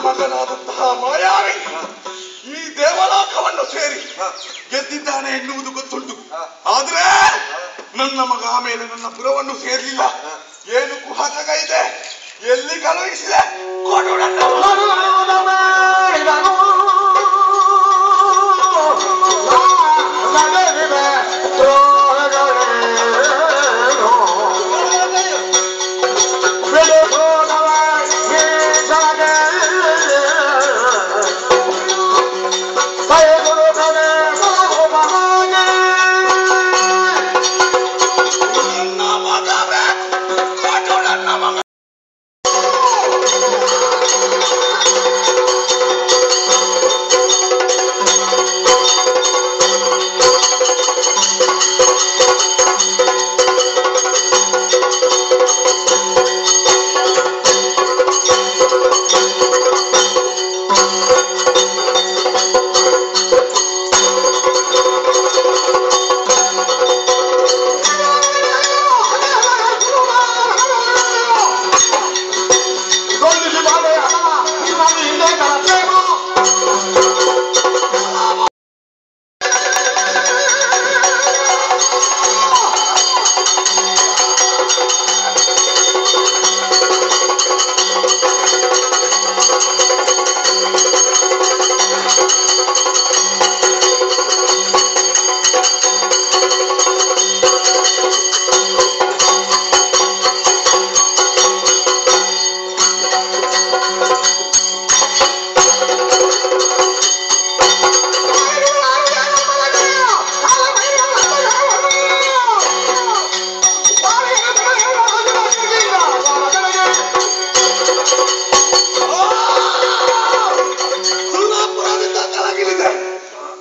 ಮಗನಾದಂತಹ ಮಾಯಾವಿ ಈ ದೇವಲೋಕವನ್ನು ಸೇರಿ ಗೆದ್ದಿದ್ದಾನೆ ಎನ್ನುವುದು ಗೊತ್ತುಂಟು. ಆದ್ರೆ ನನ್ನ ಮಗ ಆಮೇಲೆ ನನ್ನ ಪುರವನ್ನು ಸೇರಲಿಲ್ಲ. ಏನು ಕುಹಕ ಇದೆ, ಎಲ್ಲಿ ಕಳುಹಿಸಿದೆ ಕೊಡು.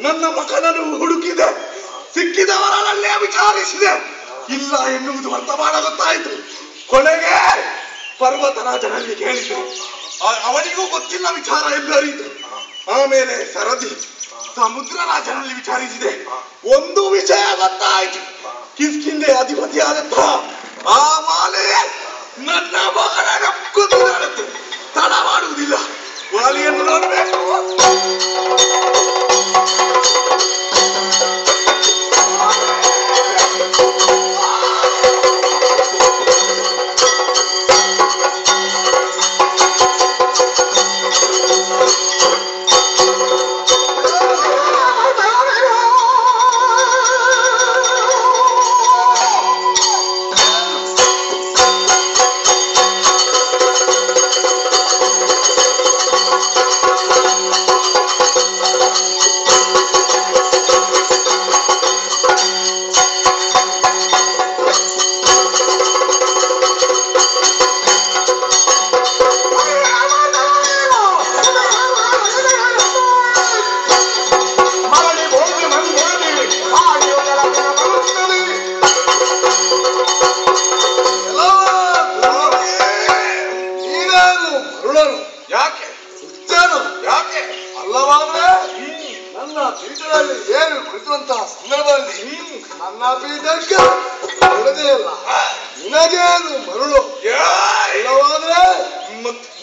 ನನ್ನ ಮಗನನ್ನು ಹುಡುಕಿದೆ, ಸಿಕ್ಕಿದವರಲ್ಲೇ ವಿಚಾರಿಸಿದೆ. ಇಲ್ಲ ಎನ್ನುವುದು ವರ್ತಮಾನ ಗೊತ್ತಾಯಿತು. ಕೊನೆಗೆ ಪರ್ವತರಾಜನಲ್ಲಿ ಕೇಳಿದ್ರು, ಅವನಿಗೂ ಗೊತ್ತಿಲ್ಲ ವಿಚಾರ ಎಂದು ಅರಿಯಿತು. ಆಮೇಲೆ ಸರದಿ ಸಮುದ್ರ ರಾಜನಲ್ಲಿ ವಿಚಾರಿಸಿದೆ, ಒಂದು ವಿಷಯ ಗೊತ್ತಾಯಿತು. ಕಿಷ್ಕಿಂಧೆ ಅಧಿಪತಿಯಾದಂತಹ ಆ ವಾಲೆ ನನ್ನ ಮಗನನ್ನು ಕೊಂದು ತಡ ಮಾಡುವುದಿಲ್ಲ. ವಾಲಿಯನ್ನು ನೋಡಬೇಕು.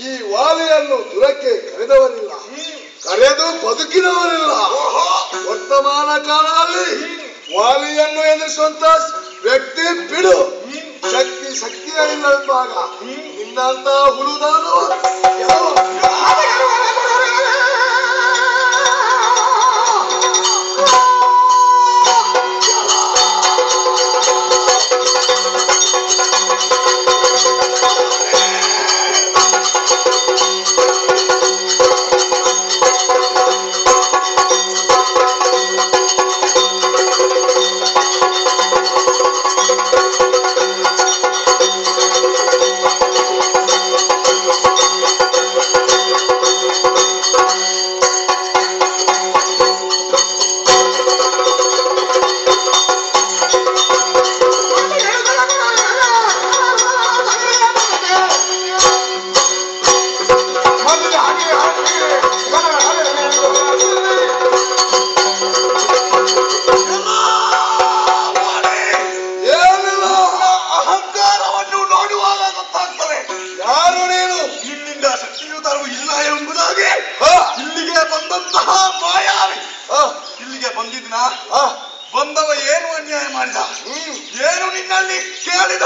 ಈ ವಾಲಿಯನ್ನು ದುರಕ್ಕೆ ಕರೆದವರಿಲ್ಲ, ಕರೆದು ಬದುಕಿದವರಿಲ್ಲ. ವರ್ತಮಾನ ಕಾಲದಲ್ಲಿ ವಾಲಿಯನ್ನು ಎದುರಿಸುವಂತ ವ್ಯಕ್ತಿ ಬಿಡು, ಶಕ್ತಿಯ ಇಲ್ಲದಾಗ ನಿನ್ನಂತ ಹುಡುದಾನವ ಬಂದವ ಏನು ಅನ್ಯಾಯ ಮಾಡಿದ, ಏನು ನಿನ್ನಲ್ಲಿ ಕೇಳಿದ,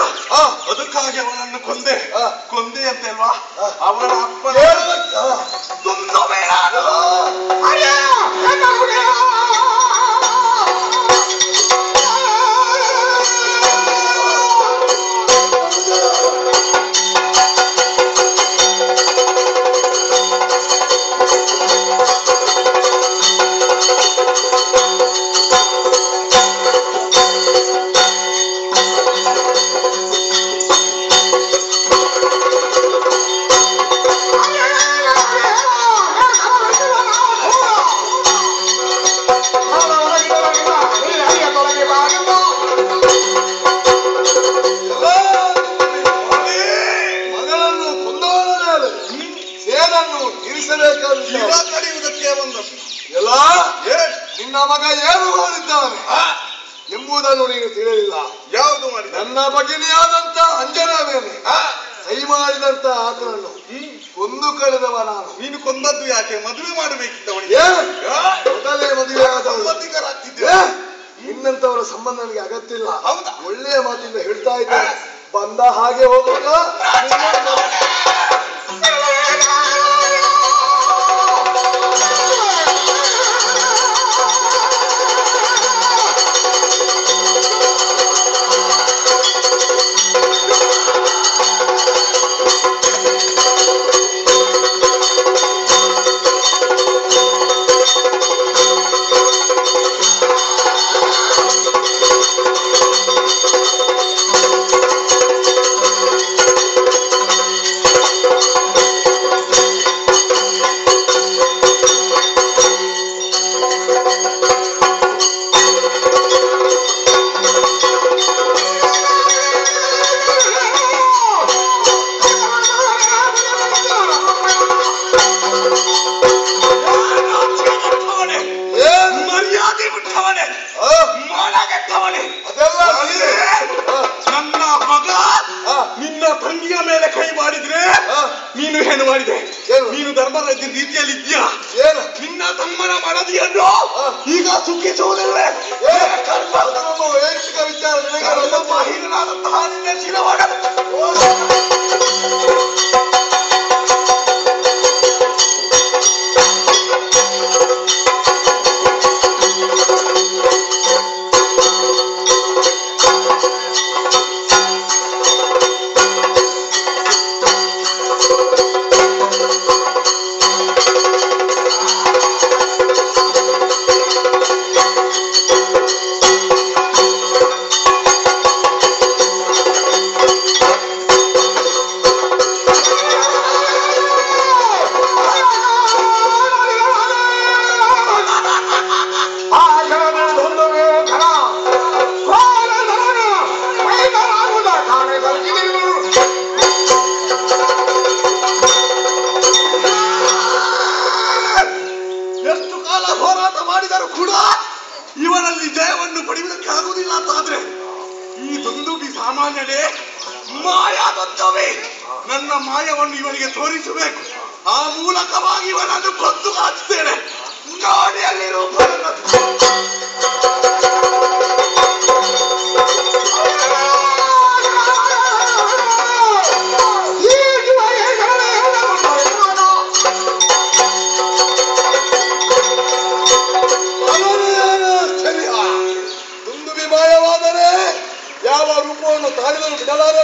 ಅದಕ್ಕಾಗಿ ಅವನನ್ನು ಕೊಂದೆ ಅಂತಲ್ವಾ? ಅವನ ಅಪ್ಪನ ಕಡಿಯುವುದಕ್ಕೆ ಬಂದದ್ದು ಎಲ್ಲ ನಿನ್ನ ಮಗ ಏನು ಮಾಡಿದ್ದಾನೆ ಎಂಬುದನ್ನು ನೀನು ತಿಳಿಯಲಿಲ್ಲ. ಯಾವುದು ಮಾಡಿದ? ನನ್ನ ಭಗಿನಿಯಾದಂತ ಅಂಜನಾವೇನೆ ಕೈ ಮಾಡಿದಂತ ಆತನನ್ನು ಕೊಂದು ಕಳೆದವ ನಾನು. ನೀನು ಕೊಂದದ್ದು ಯಾಕೆ? ಮದುವೆ ಮಾಡಬೇಕಿತ್ತು ಅವನಿಗೆ. ಮೊದಲೇ ಮದುವೆ ಸಂಬಂಧಿಕರಾಗ್ತಿದ್ದೆ. ನಿನ್ನಂತವರ ಸಂಬಂಧ ನನಗೆ ಅಗತ್ಯ ಇಲ್ಲ. ಹೌದಾ? ಒಳ್ಳೆಯ ಮಾತಿಂದ ಹೇಳ್ತಾ ಇದ್ದೇನೆ. ಬಂದ ಹಾಗೆ ಹೋಗುವಾಗ ಮಾಡಗೆಟ್ಟವನೇ. ಅದೆಲ್ಲ ನನ್ನ ಮಗ ನಿನ್ನ ತಂಗಿಯ ಮೇಲೆ ಕೈ ಮಾಡಿದ್ರೆ ನೀನು ಏನು ಮಾಡಿದೆ? ನೀನು ಧರ್ಮರಾಜ ರೀತಿಯಲ್ಲಿ ಇದೆಯಾ? ಏನು ನಿನ್ನ ತಮ್ಮನ ಮಡದಿಯನ್ನು ಈಗ ಸುಖಿಸುವುದಿಲ್ಲವೇ? ವೈಯಕ್ತಿಕ ವಿಚಾರ ಬಾಹಿರನಾದಂತಹ ನಿನ್ನ ಶಿರವಾಡ ಇವನಲ್ಲಿ ಜಯವನ್ನು ಪಡೆಯುವುದಕ್ಕೆ ಆಗುವುದಿಲ್ಲ ಅಂತಾದ್ರೆ ಈ ದುಂದುಬಿ ಸಾಮಾನ್ಯನೇ ಮಾಯಾದತ್ತವೇ. ನನ್ನ ಮಾಯವನ್ನು ಇವನಿಗೆ ತೋರಿಸಬೇಕು. ಆ ಮೂಲಕವಾಗಿ ಇವನನ್ನು ಕೊಂದು ಹಾಕ್ತೇನೆ. ನೋಡಿ ಅಲ್ಲಿ ರೂಪವನ್ನು ಯಾವ ರೂಪವನ್ನು ತಾಳಿದರೂ ಬಿಡಲಾರೆ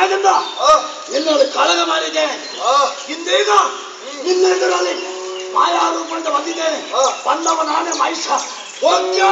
ಸಮಯದಿಂದ ನಿನ್ನನ್ನು ಕಾಳಗ ಮಾಡಿದ್ದೇನೆ. ಇಂದೀಗ ನಿನ್ನ ಎದುರಲ್ಲಿ ಮಾಯಾರೂಪದಿಂದ ಬಂದಿದ್ದೇನೆ. ಬಂದವ ನಾನೇ ಮಹಿಷ ಹೋಗ್ಯ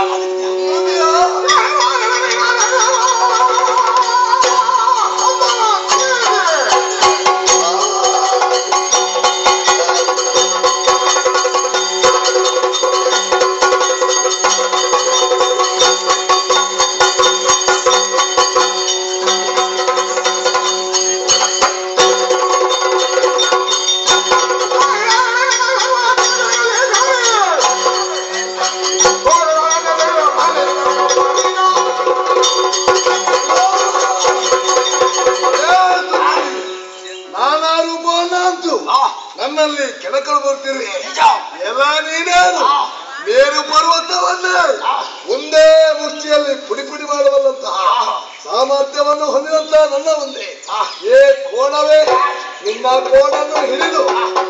ನನ್ನಲ್ಲಿ ಕೆಣಕಲು ಬರ್ತೀರಿ. ಎಲ್ಲ ನೀನೇನು ಮೇರು ಪರ್ವತವನ್ನೇ ಒಂದೇ ಮುಷ್ಟಿಯಲ್ಲಿ ಪುಡಿ ಪುಡಿ ಮಾಡುವಂತಹ ಸಾಮರ್ಥ್ಯವನ್ನು ಹೊಂದಿದಂತಹ ನನ್ನ ಒಂದೇ ಏ ಕೋಣವೇ, ನಿನ್ನ ಕೋಣನ್ನು ಹಿಡಿದು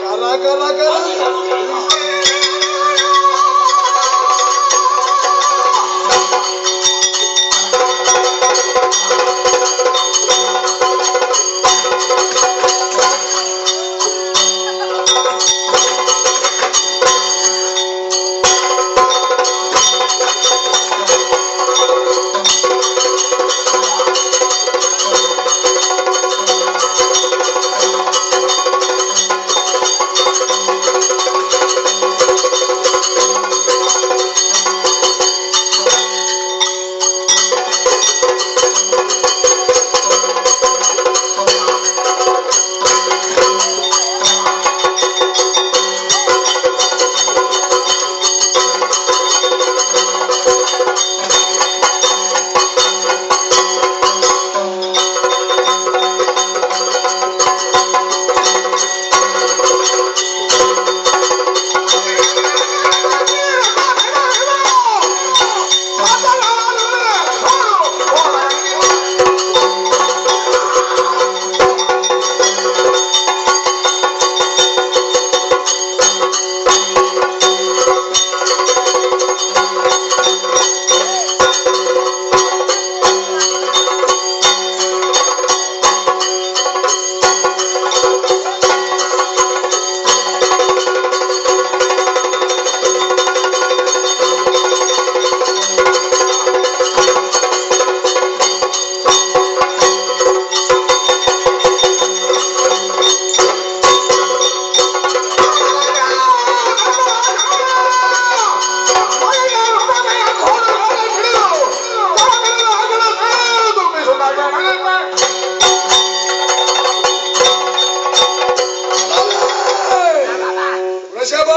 ಕರ ಕರ ಕರ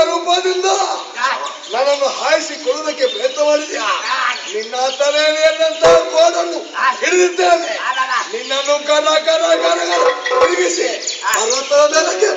ರೂಪದಿಂದ ನನ್ನನ್ನು ಹಾಯಿಸಿಕೊಳ್ಳುವುದಕ್ಕೆ ಪ್ರಯತ್ನ ಮಾಡಿದ್ಯಾ? ನಿನ್ನ ತಲೆಯನ್ನಂತ ಕೋಡನ್ನು ಹಿಡಿದಿದ್ದೇನೆ. ನಿನ್ನನ್ನು ಕರ ಕರ ಕರ ತಿರುಗಿಸಿ ಪರ್ವತದ ಮೇಲಕ್ಕೆ